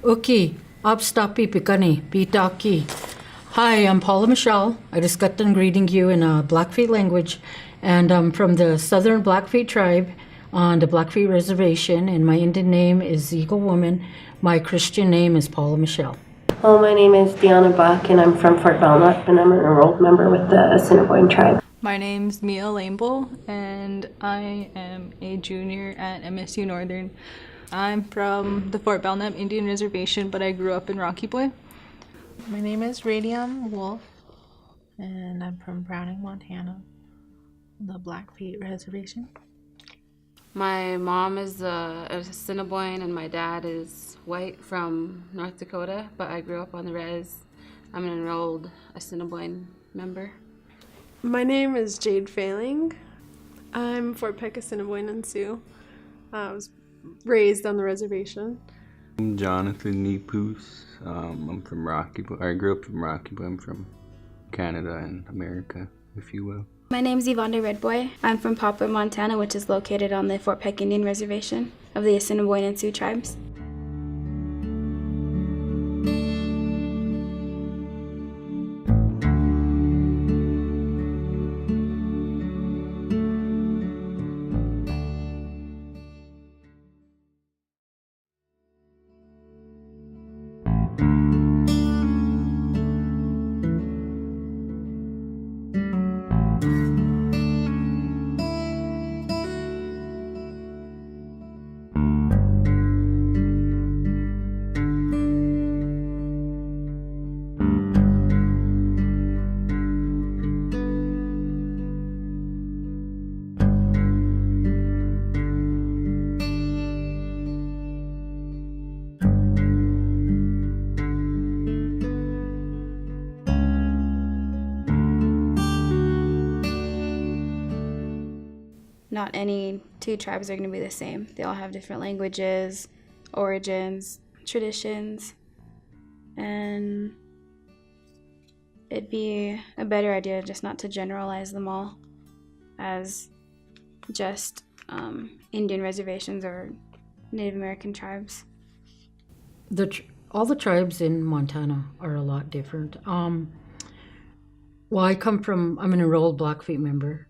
Uki, Abstapi Pikani, Pitaki. Hi, I'm Paula Michelle. I just got done greeting you in Blackfeet language, and I'm from the Southern Blackfeet tribe on the Blackfeet Reservation, and my Indian name is Eagle Woman. My Christian name is Paula Michelle. Hello, my name is Deanna Buck, and I'm from Fort Belknap, and I'm an enrolled member with the Assiniboine tribe. My name's Mia Lamble, and I am a junior at MSU-Northern. I'm from the Fort Belknap Indian Reservation, but I grew up in Rocky Boy. My name is Radium Wolf, and I'm from Browning, Montana, the Blackfeet Reservation. My mom is a Assiniboine and my dad is white from North Dakota, but I grew up on the res. I'm an enrolled Assiniboine member. My name is Jade Failing. I'm Fort Peck Assiniboine and Sioux. I was raised on the reservation. I'm Jonathan Nepoos. I'm from Rocky Boy. I grew up in Rocky Boy. I'm from Canada and America, if you will. My name's Yvonne Redboy. I'm from Poplar, Montana, which is located on the Fort Peck Indian Reservation of the Assiniboine and Sioux tribes. Not any two tribes are going to be the same. They all have different languages, origins, traditions, and it'd be a better idea just not to generalize them all as just Indian reservations or Native American tribes. All the tribes in Montana are a lot different. I'm an enrolled Blackfeet member,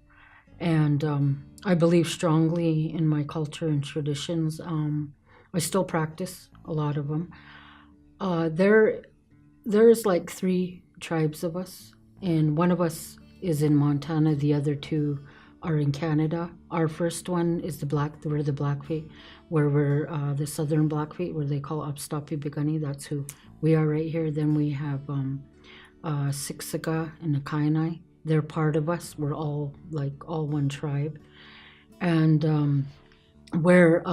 and I believe strongly in my culture and traditions. I still practice a lot of them. There's like 3 tribes of us, and one of us is in Montana. The other 2 are in Canada. Our first one is we're the Blackfeet, where we're the Southern Blackfeet, where they call Upstapi Bigani. That's who we are right here. Then we have Siksika and Akainai. They're part of us. We're all one tribe. And where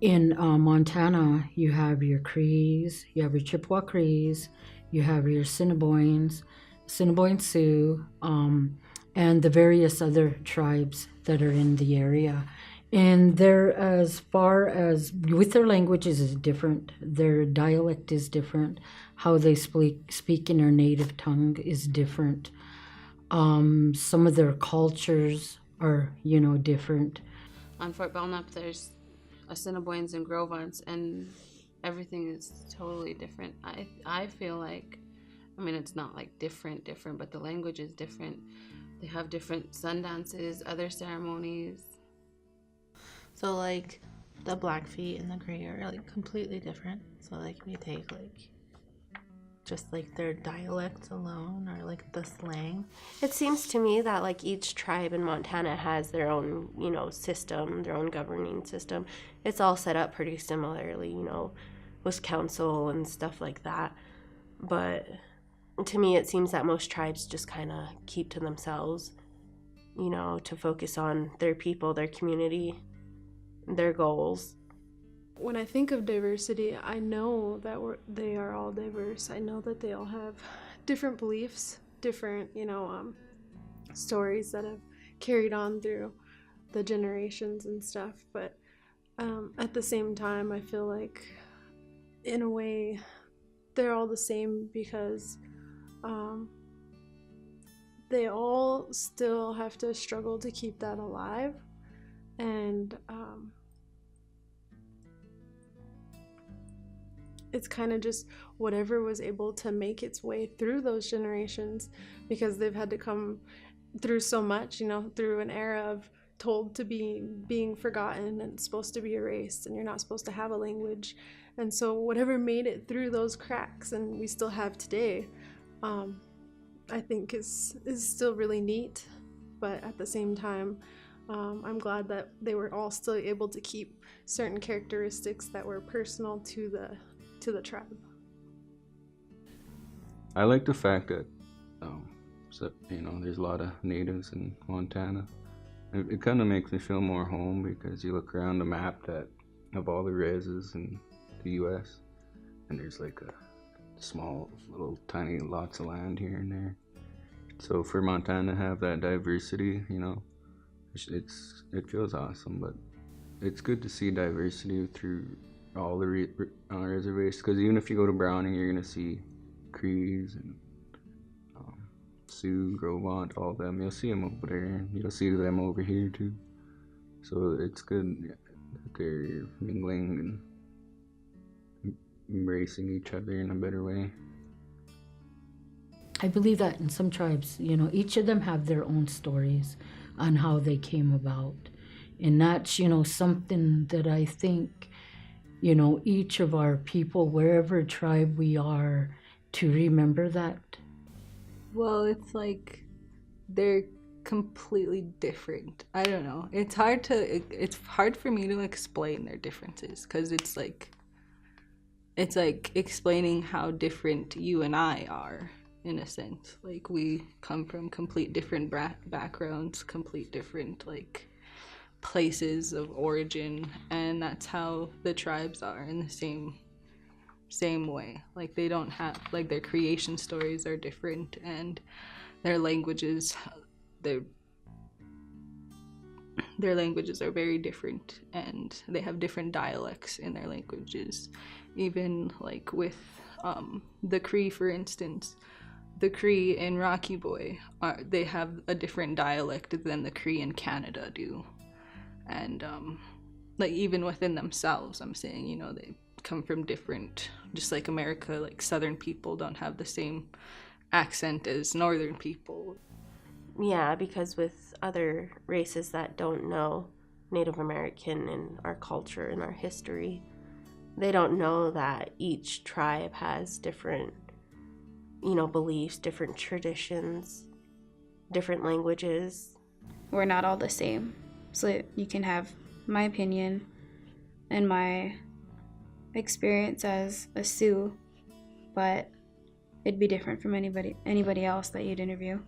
in Montana, you have your Crees, you have your Chippewa Crees, you have your Assiniboines, Assiniboine Sioux, and the various other tribes that are in the area. And they're, as far as with their languages, is different. Their dialect is different. How they speak in their native tongue is different. Some of their cultures are, different. On Fort Belknap, there's Assiniboines and Grovans, and everything is totally different. I feel like, it's not like different, but the language is different. They have different sun dances, other ceremonies. So like the Blackfeet and the Cree are like completely different. So like we take just like their dialects alone or like the slang. It seems to me that like each tribe in Montana has their own, system, their own governing system. It's all set up pretty similarly, with council and stuff like that. But to me, it seems that most tribes just kind of keep to themselves, to focus on their people, their community, their goals. When I think of diversity, I know that they are all diverse. I know that they all have different beliefs, different, stories that have carried on through the generations and stuff. But at the same time, I feel like, in a way, they're all the same because they all still have to struggle to keep that alive. And it's kind of just whatever was able to make its way through those generations, because they've had to come through so much, through an era of told to be being forgotten and supposed to be erased, and you're not supposed to have a language. And so whatever made it through those cracks and we still have today, I think is still really neat. But at the same time, I'm glad that they were all still able to keep certain characteristics that were personal to the tribe. I like the fact that, there's a lot of natives in Montana. It kind of makes me feel more home, because you look around the map of all the reses in the U.S., and there's like a small, little, tiny lots of land here and there. So for Montana to have that diversity, it feels awesome. But it's good to see diversity through all the reservations, because even if you go to Browning, you're gonna see Crees and Sioux, Grovant, all of them. You'll see them over there, and you'll see them over here too. So it's good that they're mingling and embracing each other in a better way. I believe that in some tribes, each of them have their own stories on how they came about. And that's, something that I think, each of our people, wherever tribe we are, to remember that. Well, it's like they're completely different. I don't know. It's hard for me to explain their differences, because it's like explaining how different you and I are, in a sense. Like, we come from complete different backgrounds, complete different places of origin, and that's how the tribes are, in the same way. Like, they don't have, their creation stories are different, and their languages are very different, and they have different dialects in their languages. Even with the Cree, for instance, the Cree in Rocky Boy, they have a different dialect than the Cree in Canada do. And even within themselves, I'm saying, they come from different, just like America, Southern people don't have the same accent as Northern people. Yeah, because with other races that don't know Native American and our culture and our history, they don't know that each tribe has different, beliefs, different traditions, different languages. We're not all the same. So you can have my opinion and my experience as a Sioux, but it'd be different from anybody else that you'd interview.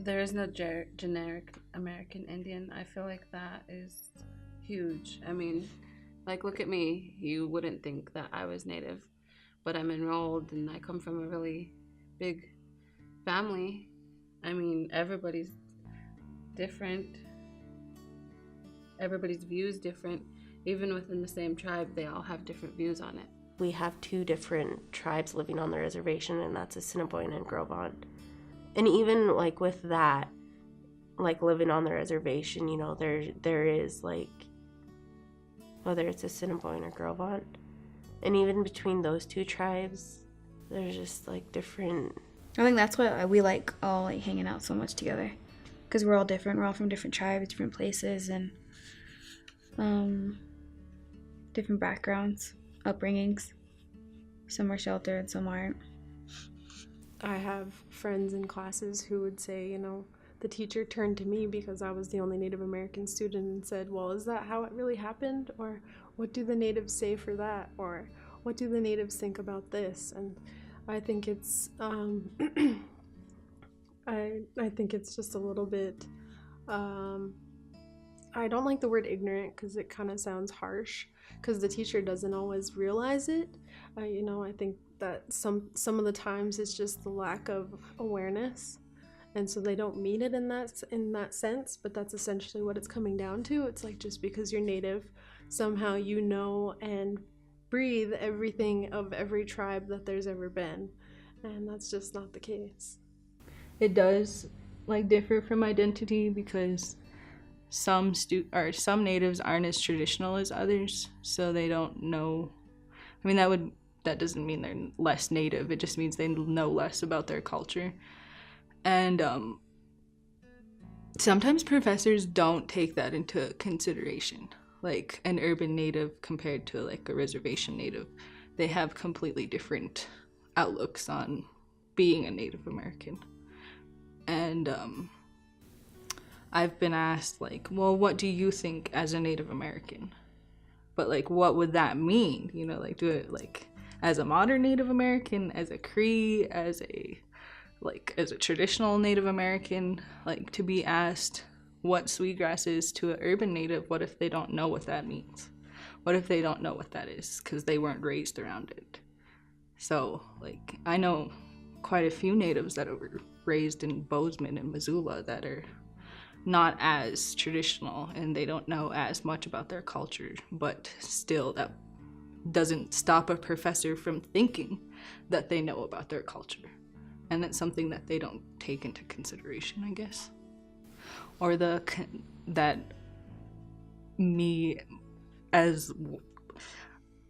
There is no generic American Indian. I feel like that is huge. I mean, look at me. You wouldn't think that I was Native, but I'm enrolled and I come from a really big family. I mean, everybody's different. Everybody's view is different. Even within the same tribe, they all have different views on it. We have two different tribes living on the reservation, and that's Assiniboine and Grovant. And even with that, living on the reservation, there is whether it's Assiniboine or Grovant, and even between those two tribes, There's just like different. I think that's why we like all like hanging out so much together, because we're all different. We're all from different tribes, different places, and different backgrounds, upbringings. Some are sheltered, some aren't. I have friends in classes who would say, you know, the teacher turned to me because I was the only Native American student and said, well, is that how it really happened? Or what do the natives say for that? Or what do the natives think about this? And I think it's, I think it's just a little bit, I don't like the word ignorant because it kind of sounds harsh, because the teacher doesn't always realize it. You know, I think that some of the times it's just the lack of awareness, and so they don't mean it in that sense, but that's essentially what it's coming down to. It's like, just because you're Native, somehow you know and breathe everything of every tribe that there's ever been, and that's just not the case. It does like differ from identity, because some natives aren't as traditional as others, so they don't know. I mean, that doesn't mean they're less Native. It just means they know less about their culture. And sometimes professors don't take that into consideration. Like an urban Native compared to like a reservation Native, they have completely different outlooks on being a Native American. And I've been asked, like, well, what do you think as a Native American? But like, what would that mean? You know, like, do it like as a modern Native American, as a Cree, as a traditional Native American, like, to be asked what Sweetgrass is to an urban Native, what if they don't know what that means? What if they don't know what that is because they weren't raised around it? So, like, I know quite a few Natives that were raised in Bozeman and Missoula that are not as traditional, and they don't know as much about their culture, but still that doesn't stop a professor from thinking that they know about their culture. And that's something that they don't take into consideration, I guess. Or that me as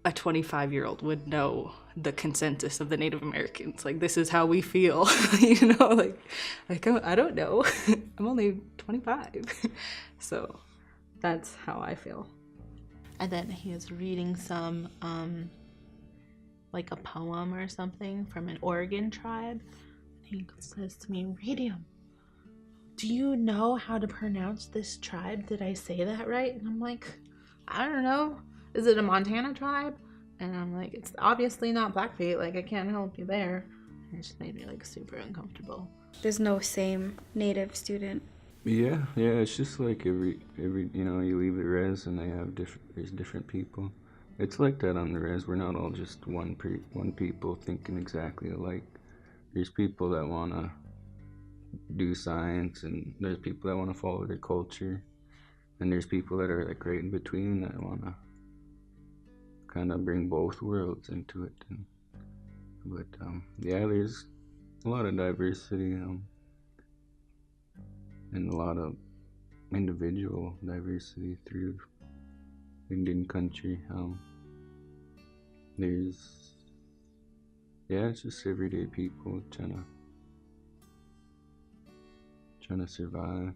a 25-year-old would know the consensus of the Native Americans. Like, this is how we feel, you know, like I don't know. I'm only 25. So that's how I feel. And then he was reading some, like a poem or something from an Oregon tribe. He says to me, Radium, do you know how to pronounce this tribe? Did I say that right? And I'm like, I don't know. Is it a Montana tribe? And I'm like, it's obviously not Blackfeet. Like, I can't help you there. And it just made me like super uncomfortable. There's no same Native student. Yeah, it's just like every you know, you leave the res and there's different people. It's like that on the res. We're not all just one people thinking exactly alike. There's people that want to do science, and there's people that want to follow their culture, and there's people that are like right in between that want to kind of bring both worlds into it. But yeah, there's a lot of diversity, and a lot of individual diversity through Indian country. It's just everyday people trying to survive.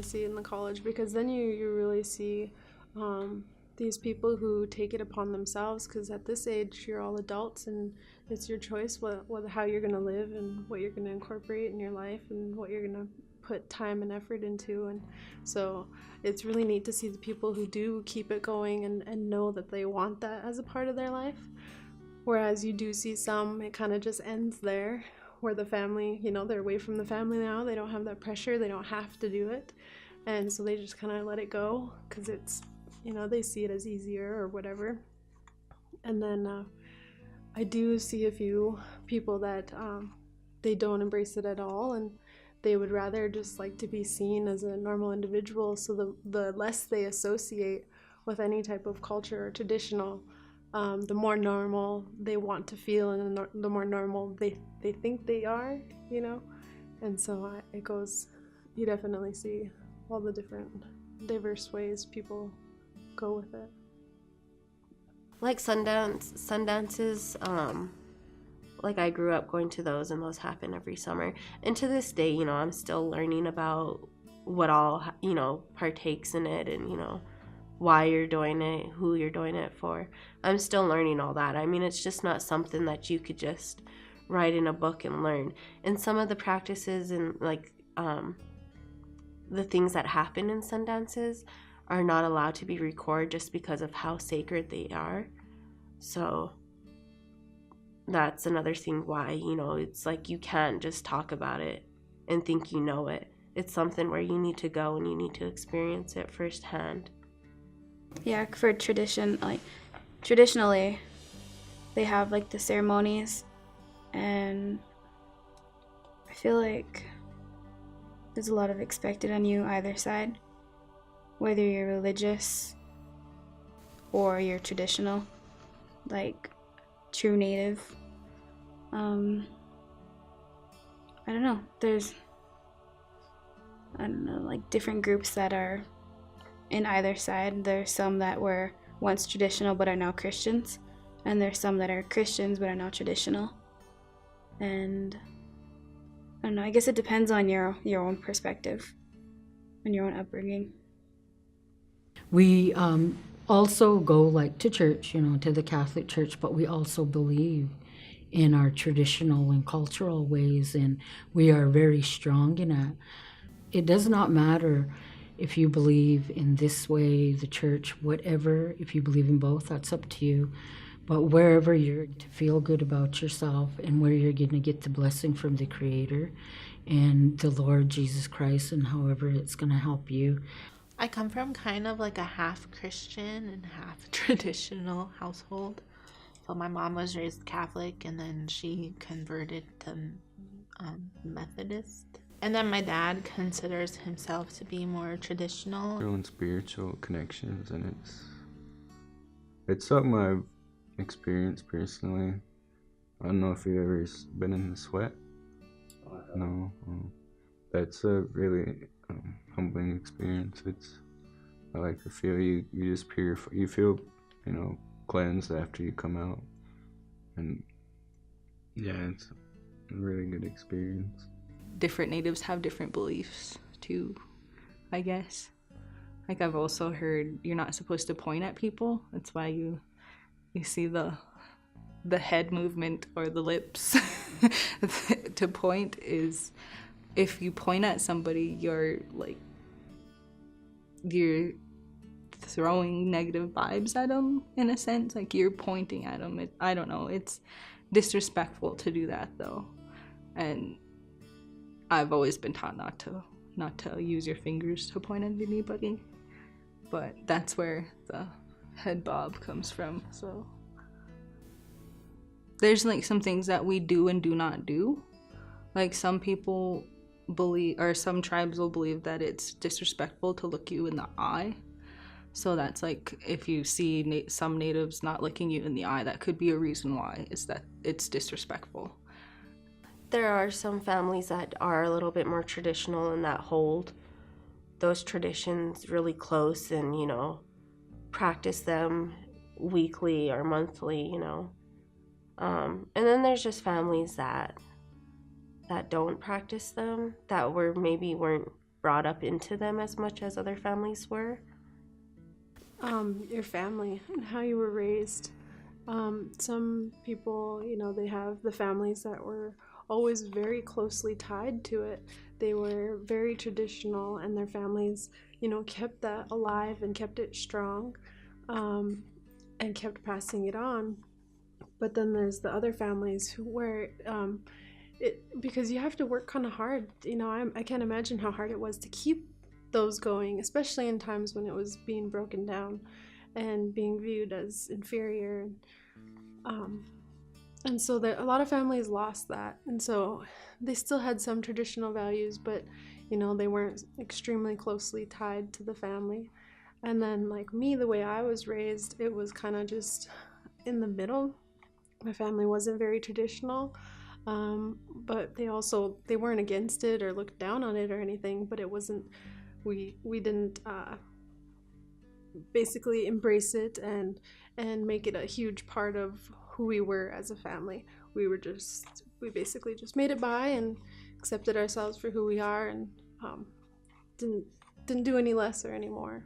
See in the college, because then you really see these people who take it upon themselves, because at this age you're all adults and it's your choice how you're going to live and what you're going to incorporate in your life and what you're going to put time and effort into. And so it's really neat to see the people who do keep it going and know that they want that as a part of their life. Whereas you do see some, it kind of just ends there, where the family, they're away from the family now. They don't have that pressure. They don't have to do it. And so they just kind of let it go because it's, they see it as easier or whatever. And then I do see a few people that they don't embrace it at all, and they would rather just like to be seen as a normal individual. So the less they associate with any type of culture or traditional, the more normal they want to feel, and the more normal they think they are, And so it goes, you definitely see all the different diverse ways people go with it. Like Sundances, like I grew up going to those, and those happen every summer. And to this day, I'm still learning about what all, partakes in it, and, why you're doing it, who you're doing it for. I'm still learning all that. I mean, it's just not something that you could just write in a book and learn. And some of the practices and the things that happen in Sundances are not allowed to be recorded just because of how sacred they are. So that's another thing why, it's like you can't just talk about it and think you know it. It's something where you need to go and you need to experience it firsthand. Yeah, for traditionally, they have like the ceremonies, and I feel like there's a lot of expected on you either side, whether you're religious or you're traditional, like true native. I don't know, there's like different groups that are in either side. There's some that were once traditional but are now Christians, and there's some that are Christians but are now traditional. And I don't know, I guess it depends on your own perspective and your own upbringing. We also go like to church, to the Catholic Church, but we also believe in our traditional and cultural ways, and we are very strong in it. It does not matter if you believe in this way, the church, whatever. If you believe in both, that's up to you. But wherever you're to feel good about yourself, and where you're going to get the blessing from the Creator and the Lord Jesus Christ, and however it's going to help you. I come from kind of like a half Christian and half traditional household. So my mom was raised Catholic, and then she converted to Methodist. And then my dad considers himself to be more traditional. Your own spiritual connections, and it's something I've experienced personally. I don't know if you've ever been in the sweat. No. That's a really humbling experience. I like to feel you just purify. You feel, cleansed after you come out, and yeah, it's a really good experience. Different natives have different beliefs too, I guess. Like I've also heard you're not supposed to point at people. That's why you see the head movement or the lips to point is, if you point at somebody, you're throwing negative vibes at them in a sense. Like you're pointing at them. I don't know. It's disrespectful to do that though, and I've always been taught not to use your fingers to point at anybody, but that's where the head bob comes from. So there's like some things that we do and do not do. Like some people believe, or some tribes will believe that it's disrespectful to look you in the eye. So that's like, if you see some natives not looking you in the eye, that could be a reason why, is that it's disrespectful. There are some families that are a little bit more traditional and that hold those traditions really close and, practice them weekly or monthly, And then there's just families that don't practice them, that weren't brought up into them as much as other families were. your family and how you were raised. Some people, they have the families that were always very closely tied to it. They were very traditional, and their families, kept that alive and kept it strong, and kept passing it on. But then there's the other families where because you have to work kind of hard. I can't imagine how hard it was to keep those going, especially in times when it was being broken down and being viewed as inferior. And so a lot of families lost that, and so they still had some traditional values, but they weren't extremely closely tied to the family. And then, like me, the way I was raised, it was kind of just in the middle. My family wasn't very traditional, but they weren't against it or looked down on it or anything, but it wasn't, we didn't basically embrace it and make it a huge part of who we were as a family. We basically just made it by and accepted ourselves for who we are, and didn't do any less or any more.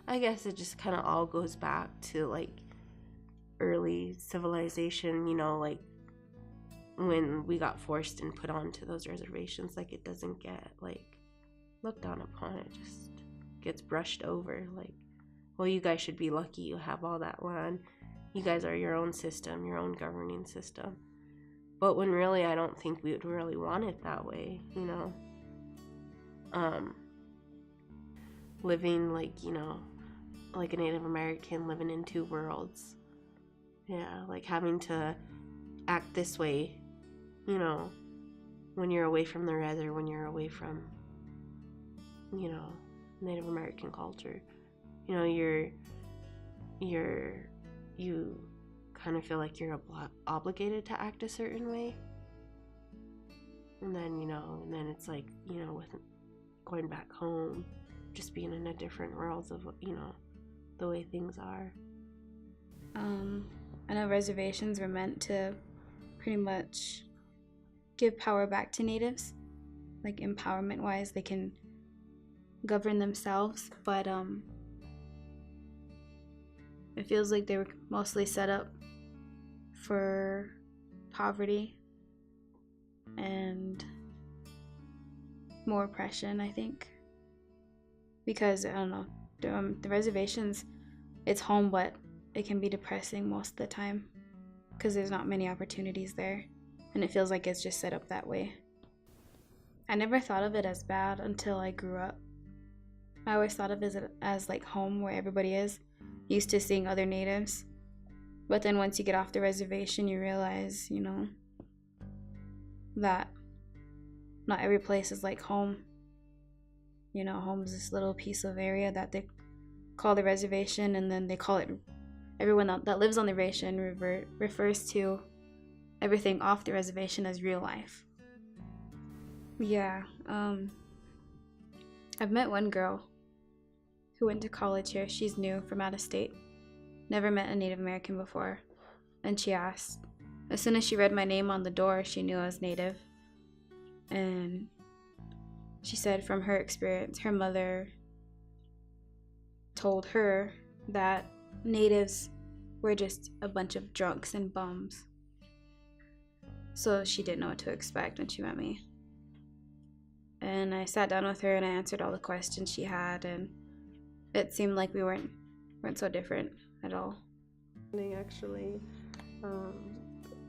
I guess it just kind of all goes back to like early civilization, like when we got forced and put onto those reservations. Like, it doesn't get like looked down upon, it just gets brushed over. Like, well, you guys should be lucky you have all that land, you guys are your own system, your own governing system. But when really I don't think we would really want it that way. Living like a Native American, living in two worlds. Yeah, like having to act this way, when you're away from the res, or when you're away from, Native American culture. You kind of feel like you're obligated to act a certain way. And then it's like, with going back home, just being in a different world of, the way things are. I know reservations were meant to pretty much give power back to natives, like empowerment wise, they can govern themselves, but it feels like they were mostly set up for poverty and more oppression, I think, because I don't know, the reservations, it's home, but it can be depressing most of the time because there's not many opportunities there, and it feels like it's just set up that way. I never thought of it as bad until I grew up. I always thought of it as like home, where everybody is used to seeing other natives, but then once you get off the reservation, you realize, that not every place is like home. Home is this little piece of area that they call the reservation, and then they call it, everyone that lives on the reservation refers to everything off the reservation as real life. Yeah, I've met one girl who went to college here. She's new, from out of state, never met a Native American before, and she asked, as soon as she read my name on the door, she knew I was Native. And she said from her experience, her mother told her that Natives we're just a bunch of drunks and bums. So she didn't know what to expect when she met me. And I sat down with her and I answered all the questions she had, and it seemed like we weren't so different at all. Actually,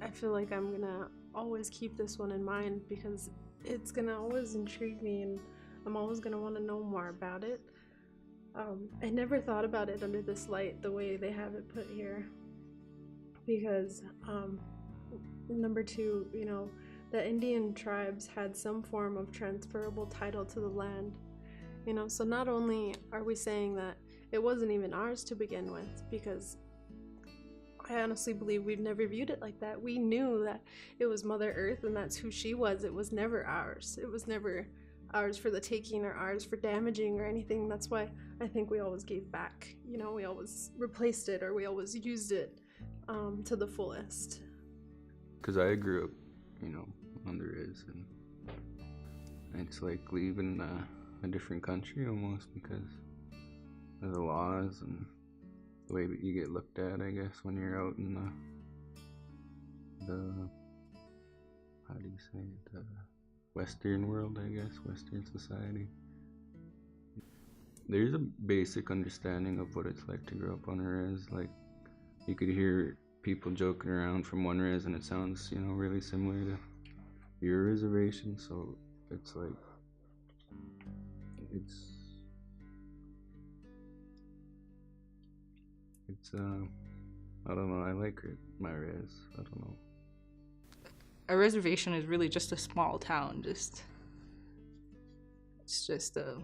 I feel like I'm gonna always keep this one in mind because it's gonna always intrigue me, and I'm always gonna want to know more about it. I never thought about it under this light, the way they have it put here, because number two, you know, the Indian tribes had some form of transferable title to the land, you know, so not only are we saying that it wasn't even ours to begin with, because I honestly believe we've never viewed it like that. We knew that it was Mother Earth and that's who she was. It was never ours. It was never ours for the taking or ours for damaging or anything. That's why I think we always gave back. You know, we always replaced it or we always used it to the fullest. Because I grew up, you know, on the Riz, and it's like leaving a different country almost because of the laws and the way that you get looked at, I guess, when you're out in the how do you say it, the Western world, I guess, Western society. There's a basic understanding of what it's like to grow up on a res. Like, you could hear people joking around from one res and it sounds, you know, really similar to your reservation, so it's like, it's I don't know, I like it, my res, I don't know. A reservation is really just a small town, it's just a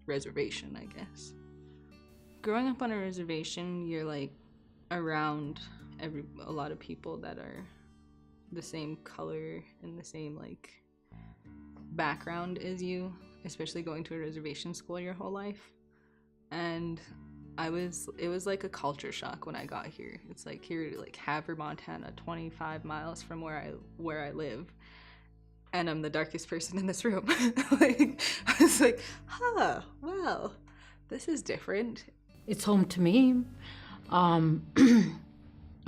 reservation, I guess. Growing up on a reservation, you're like around a lot of people that are the same color and the same like background as you, especially going to a reservation school your whole life. And it was like a culture shock when I got here. It's like here, like Havre, Montana, 25 miles from where I live, and I'm the darkest person in this room. Like, I was like, well, this is different. It's home to me. I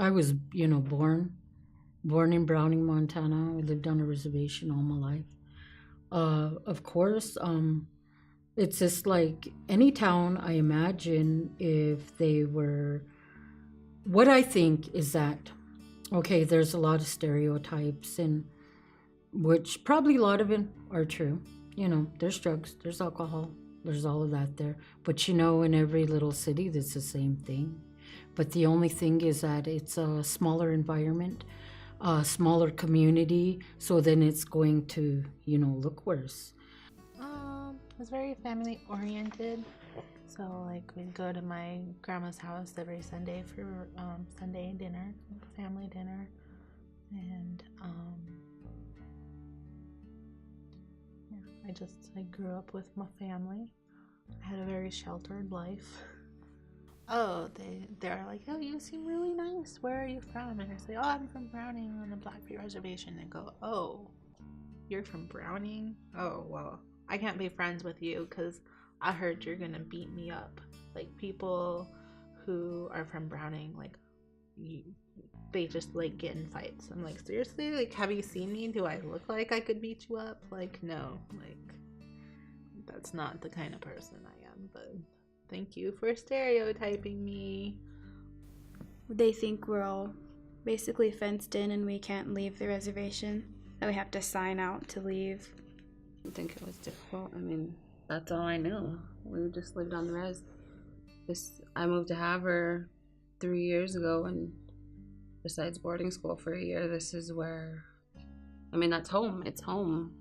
was, you know, born in Browning, Montana. I lived on a reservation all my life. Of course, it's just like any town, I imagine, if they were... What I think is that, okay, there's a lot of stereotypes, and which probably a lot of it are true. You know, there's drugs, there's alcohol, there's all of that there. But you know, in every little city, it's the same thing. But the only thing is that it's a smaller environment, a smaller community, so then it's going to, you know, look worse. It was very family oriented. So like we'd go to my grandma's house every Sunday for Sunday dinner, family dinner, and yeah, I grew up with my family. I had a very sheltered life. Oh, they're like, oh, you seem really nice. Where are you from? And I say, oh, I'm from Browning on the Blackfeet Reservation. And go, oh, you're from Browning? Oh, well, I can't be friends with you because I heard you're gonna beat me up. Like, people who are from Browning, like, they just like get in fights. I'm like, seriously? Like, have you seen me? Do I look like I could beat you up? Like, no, like, that's not the kind of person I am. But thank you for stereotyping me. They think we're all basically fenced in and we can't leave the reservation, that we have to sign out to leave. I think it was difficult. I mean, that's all I knew. We just lived on the res. I moved to Havre 3 years ago, and besides boarding school for a year, this is where, I mean, that's home. It's home.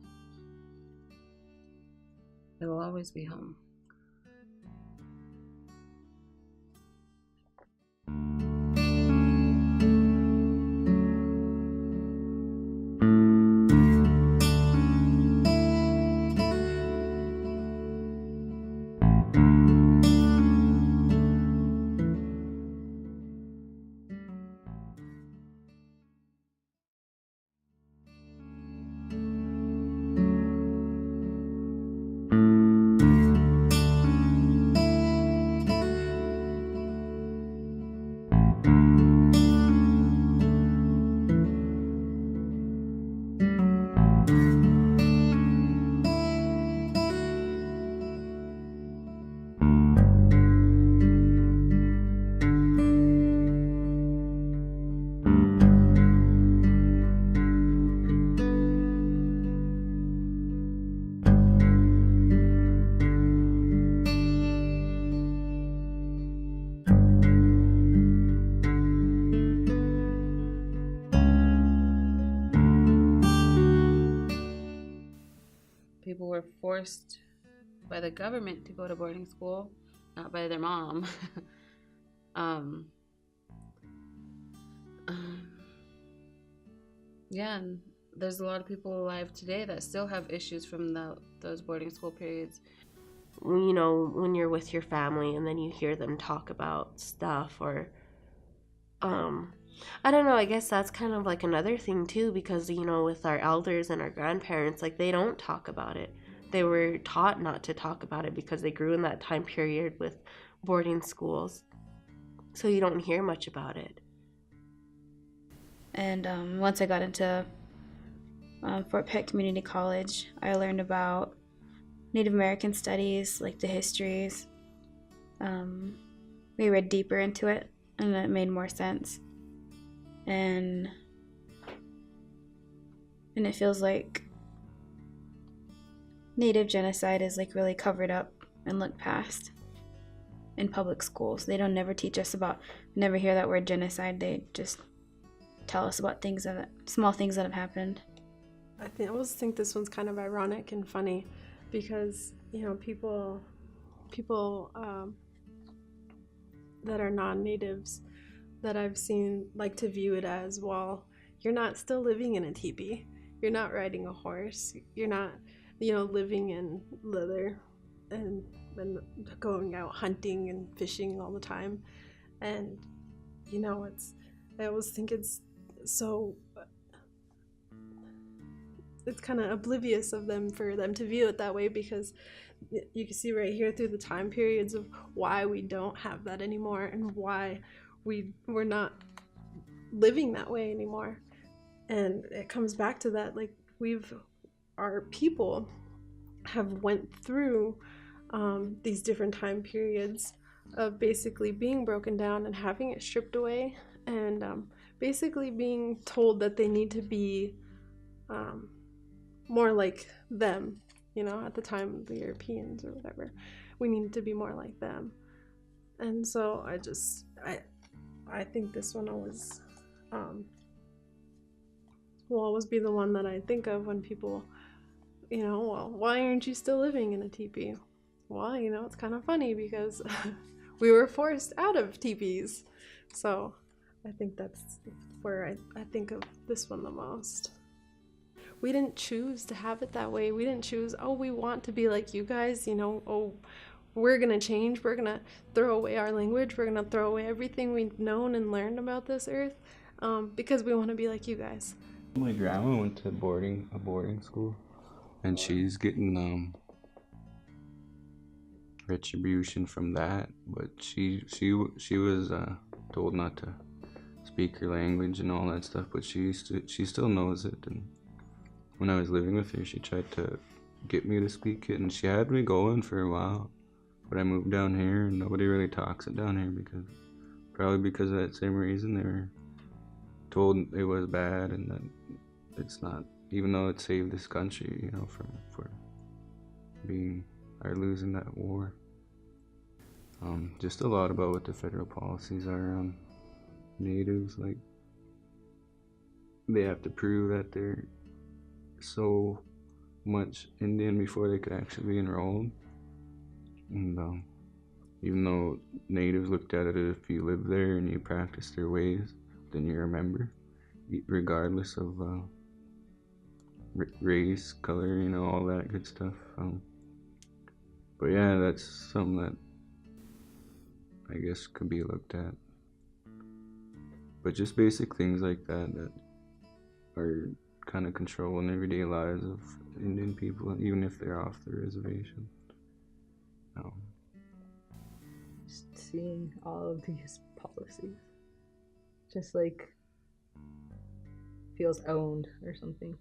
It'll always be home. people were forced by the government to go to boarding school, not by their mom. um, yeah, and there's a lot of people alive today that still have issues from those boarding school periods. You know, when you're with your family and then you hear them talk about stuff, or I don't know, I guess that's kind of like another thing too, because you know, with our elders and our grandparents, like, they don't talk about it. They were taught not to talk about it because they grew in that time period with boarding schools, so you don't hear much about it. And once I got into Fort Pitt Community College, I learned about Native American studies, like the histories. We read deeper into it, and it made more sense. And it feels like Native genocide is like really covered up and looked past in public schools. They don't never teach us about, never hear that word genocide. They just tell us about small things that have happened. I always think this one's kind of ironic and funny because, you know, people that are non-natives that I've seen like to view it as, well, you're not still living in a teepee. You're not riding a horse. You're not, you know, living in leather and going out hunting and fishing all the time. And, you know, I always think it's kind of oblivious of them for them to view it that way, because you can see right here through the time periods of why we don't have that anymore and why we're not living that way anymore. And it comes back to that, like, our people have went through these different time periods of basically being broken down and having it stripped away, and basically being told that they need to be more like them. You know, at the time, the Europeans or whatever, we needed to be more like them. And so I think this one always will always be the one that I think of when people, you know, well, why aren't you still living in a teepee? Well, you know, it's kind of funny because we were forced out of teepees. So I think that's where I think of this one the most. We didn't choose to have it that way. We didn't choose, oh, we want to be like you guys, you know, oh, we're going to change. We're going to throw away our language. We're going to throw away everything we've known and learned about this earth because we want to be like you guys. My grandma went to a boarding school, and she's getting retribution from that. But she was told not to speak her language and all that stuff. But she still knows it. And when I was living with her, she tried to get me to speak it, and she had me going for a while. But I moved down here, and nobody really talks it down here probably because of that same reason. They were told it was bad and that it's not, even though it saved this country, you know, for being or losing that war. Just a lot about what the federal policies are on natives. Like, they have to prove that they're so much Indian before they could actually be enrolled. And even though natives looked at it as if you live there and you practice their ways, then you're a member, regardless of race, color, you know, all that good stuff. But yeah, that's something that I guess could be looked at. But just basic things like that are kind of controlling everyday lives of Indian people, even if they're off the reservation. Just seeing all of these policies just like feels owned or something.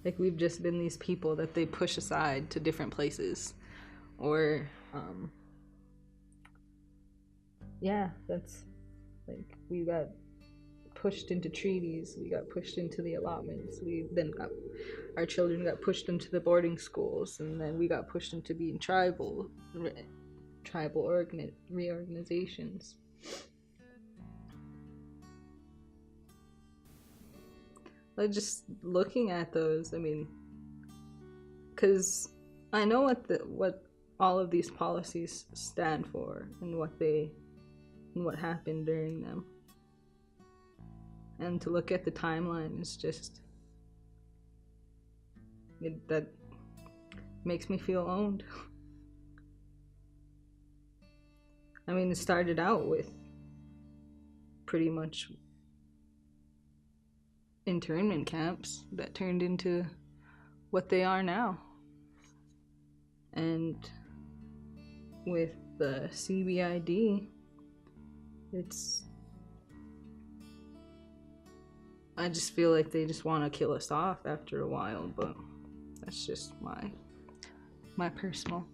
Like, we've just been these people that they push aside to different places, or yeah, that's like, we got pushed into treaties, we got pushed into the allotments, our children got pushed into the boarding schools, and then we got pushed into being tribal reorganizations. Like, just looking at those, I mean, because I know what all of these policies stand for and what happened during them. And to look at the timeline is just that makes me feel owned. I mean, it started out with pretty much internment camps that turned into what they are now. And with the CBID, I just feel like they just want to kill us off after a while, but that's just my personal.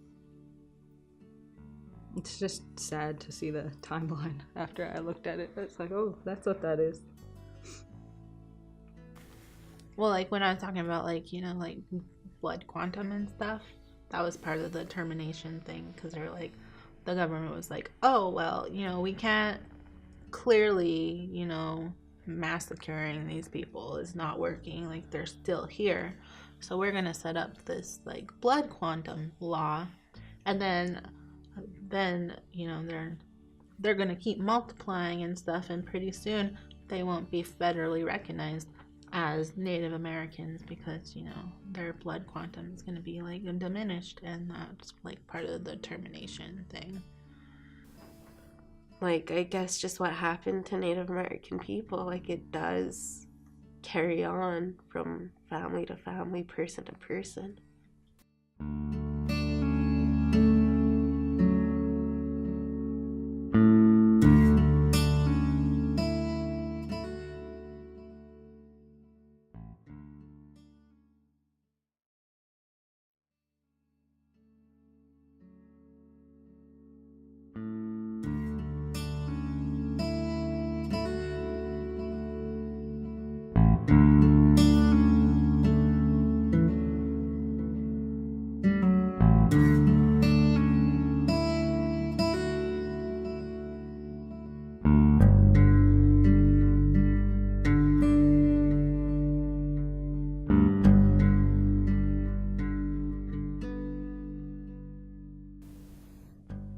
It's just sad to see the timeline after I looked at it. It's like, oh, that's what that is. Well, like when I was talking about like, you know, like blood quantum and stuff, that was part of the termination thing, because they're like, the government was like, oh, well, you know, we can't clearly, you know, massacring these people is not working, like they're still here, so we're gonna set up this like blood quantum law, and then you know, they're gonna keep multiplying and stuff, and pretty soon they won't be federally recognized as Native Americans because, you know, their blood quantum is gonna be like diminished, and that's like part of the termination thing. Like, I guess just what happened to Native American people, like, it does carry on from family to family, person to person.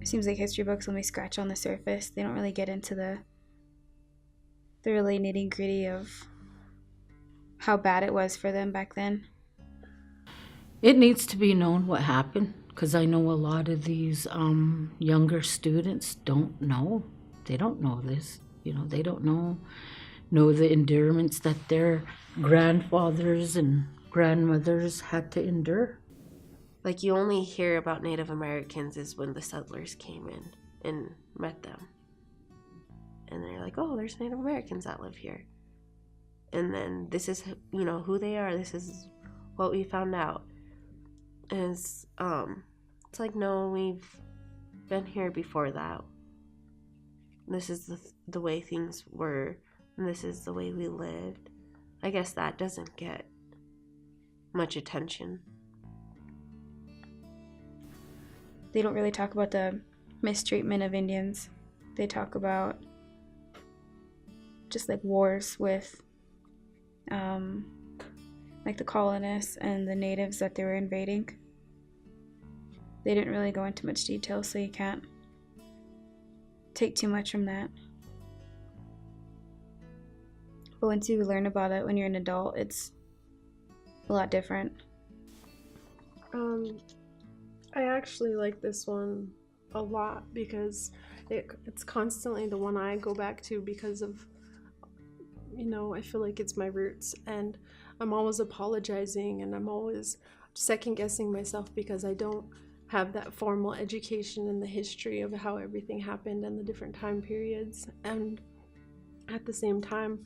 It seems like history books only scratch on the surface. They don't really get into the really nitty-gritty of how bad it was for them back then. It needs to be known what happened, because I know a lot of these younger students don't know. They don't know this. You know, they don't know the endurance that their grandfathers and grandmothers had to endure. Like, you only hear about Native Americans is when the settlers came in and met them. And they're like, oh, there's Native Americans that live here. And then this is, you know, who they are. This is what we found out. And it's like, no, we've been here before that. This is the way things were, and this is the way we lived. I guess that doesn't get much attention. They don't really talk about the mistreatment of Indians. They talk about just like wars with like the colonists and the natives that they were invading. They didn't really go into much detail, so you can't take too much from that. But once you learn about it when you're an adult, it's a lot different. I actually like this one a lot because it's constantly the one I go back to because of, you know, I feel like it's my roots, and I'm always apologizing and I'm always second guessing myself because I don't have that formal education in the history of how everything happened and the different time periods. And at the same time,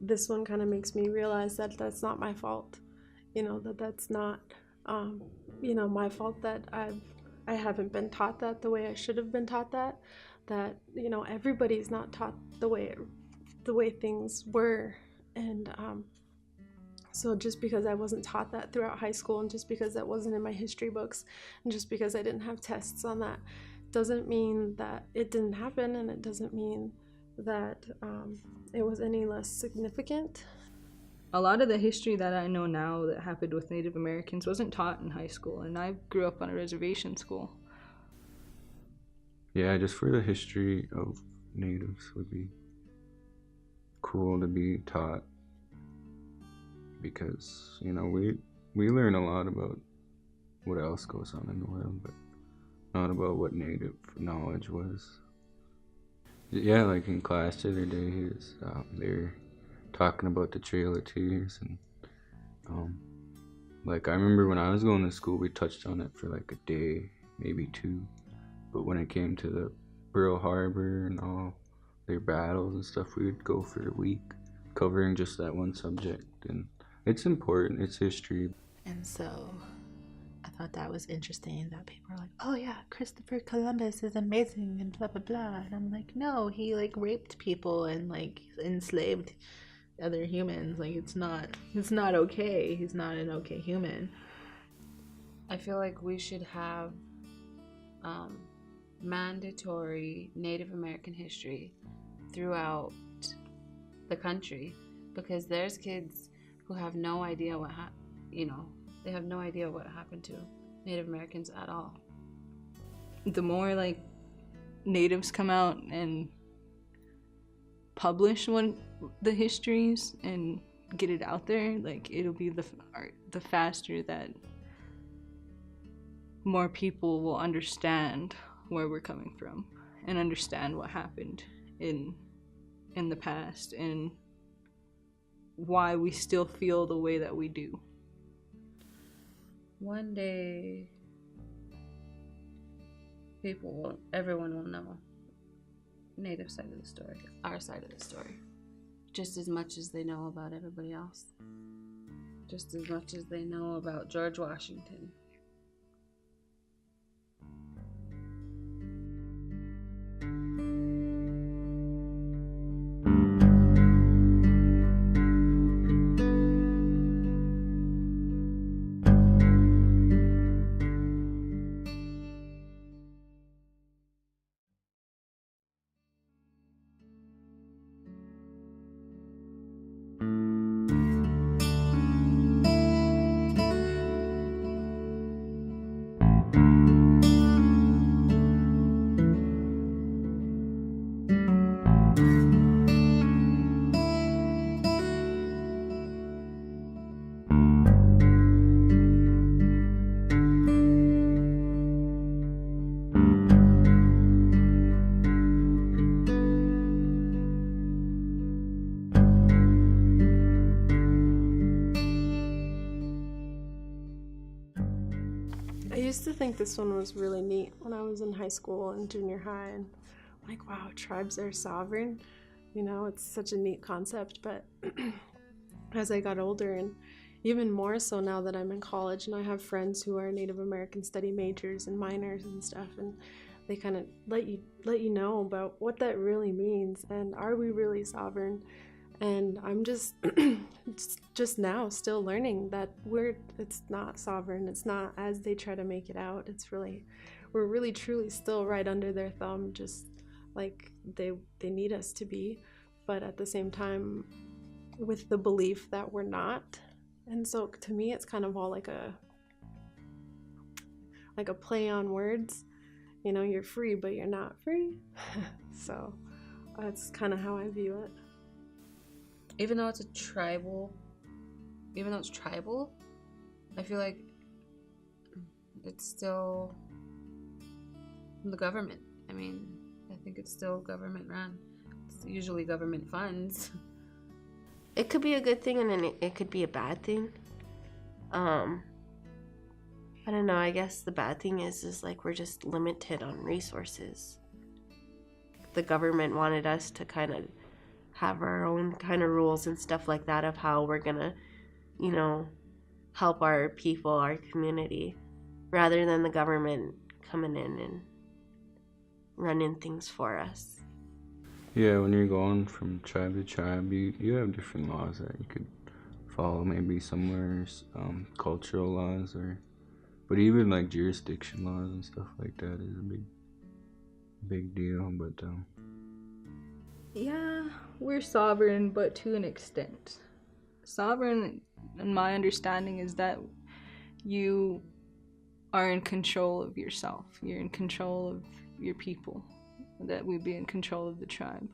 this one kind of makes me realize that that's not my fault, you know, that's not you know, my fault that I haven't been taught that the way I should have been taught that, you know, everybody's not taught the way things were. And so just because I wasn't taught that throughout high school, and just because that wasn't in my history books, and just because I didn't have tests on that, doesn't mean that it didn't happen, and it doesn't mean that it was any less significant. a lot of the history that I know now that happened with Native Americans wasn't taught in high school, and I grew up on a reservation school. Yeah, just for the history of natives would be cool to be taught, because we learn a lot about what else goes on in the world, but not about what native knowledge was. Yeah, like in class the other day, they're talking about the Trail of Tears, and like I remember when I was going to school, we touched on it for like a day, maybe two, but when it came to the Pearl Harbor and all their battles and stuff, we would go for a week covering just that one subject, and it's important, it's history. And so I thought that was interesting that people are like, oh yeah, Christopher Columbus is amazing and blah blah blah. And I'm like, no, he like raped people and like enslaved other humans. Like it's not okay. He's not an okay human. I feel like we should have mandatory Native American history throughout the country, because there's kids who have no idea they have no idea what happened to Native Americans at all. The more like natives come out and publish the histories and get it out there, like it'll be the faster that more people will understand where we're coming from and understand what happened in the past and why we still feel the way that we do. One day, everyone will know Native side of the story, our side of the story, just as much as they know about everybody else, just as much as they know about George Washington. I used to think this one was really neat when I was in high school and junior high, and I'm like, wow, tribes are sovereign. It's such a neat concept. But as I got older, and even more so now that I'm in college and I have friends who are Native American study majors and minors and stuff, and they kind of let you know about what that really means, and are we really sovereign? And I'm just just now still learning that it's not sovereign. It's not as they try to make it out. We're really truly still right under their thumb, just like they need us to be, but at the same time with the belief that we're not. And so to me it's kind of all like a play on words. You're free but you're not free. So that's kind of how I view it. Even though it's tribal, I feel like it's still the government. I mean, I think it's still government run. It's usually government funds. It could be a good thing and then it could be a bad thing. I don't know, I guess the bad thing is like we're just limited on resources. The government wanted us to kind of have our own kind of rules and stuff like that of how we're gonna, help our people, our community, rather than the government coming in and running things for us. Yeah, when you're going from tribe to tribe, you have different laws that you could follow. Maybe somewhere's cultural laws, but even like jurisdiction laws and stuff like that is a big deal. But yeah, we're sovereign, but to an extent. Sovereign, in my understanding, is that you are in control of yourself. You're in control of your people. That we'd be in control of the tribe.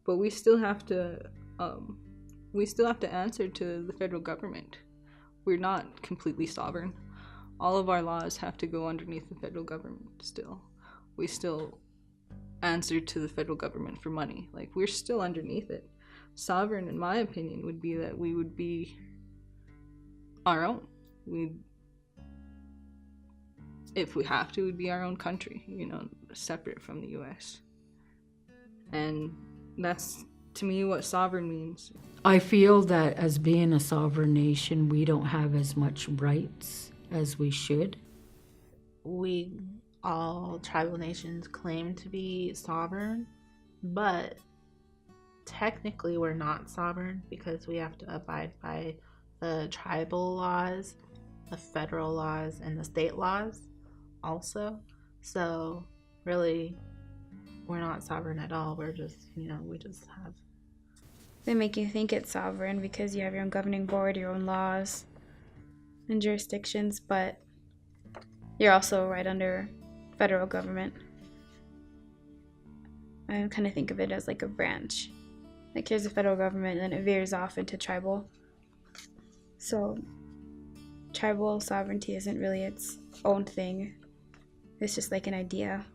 But we still have to answer to the federal government. We're not completely sovereign. All of our laws have to go underneath the federal government still. We still answer to the federal government for money. Like, we're still underneath it. Sovereign, in my opinion, would be that we would be our own. If we have to, we'd be our own country, separate from the US. And that's, to me, what sovereign means. I feel that as being a sovereign nation, we don't have as much rights as we should. All tribal nations claim to be sovereign, but technically we're not sovereign because we have to abide by the tribal laws, the federal laws, and the state laws also. So really, we're not sovereign at all. We're just, we just have. They make you think it's sovereign because you have your own governing board, your own laws and jurisdictions, but you're also right under federal government. I kind of think of it as like a branch. Like, here's the federal government, and then it veers off into tribal. So tribal sovereignty isn't really its own thing. It's just like an idea.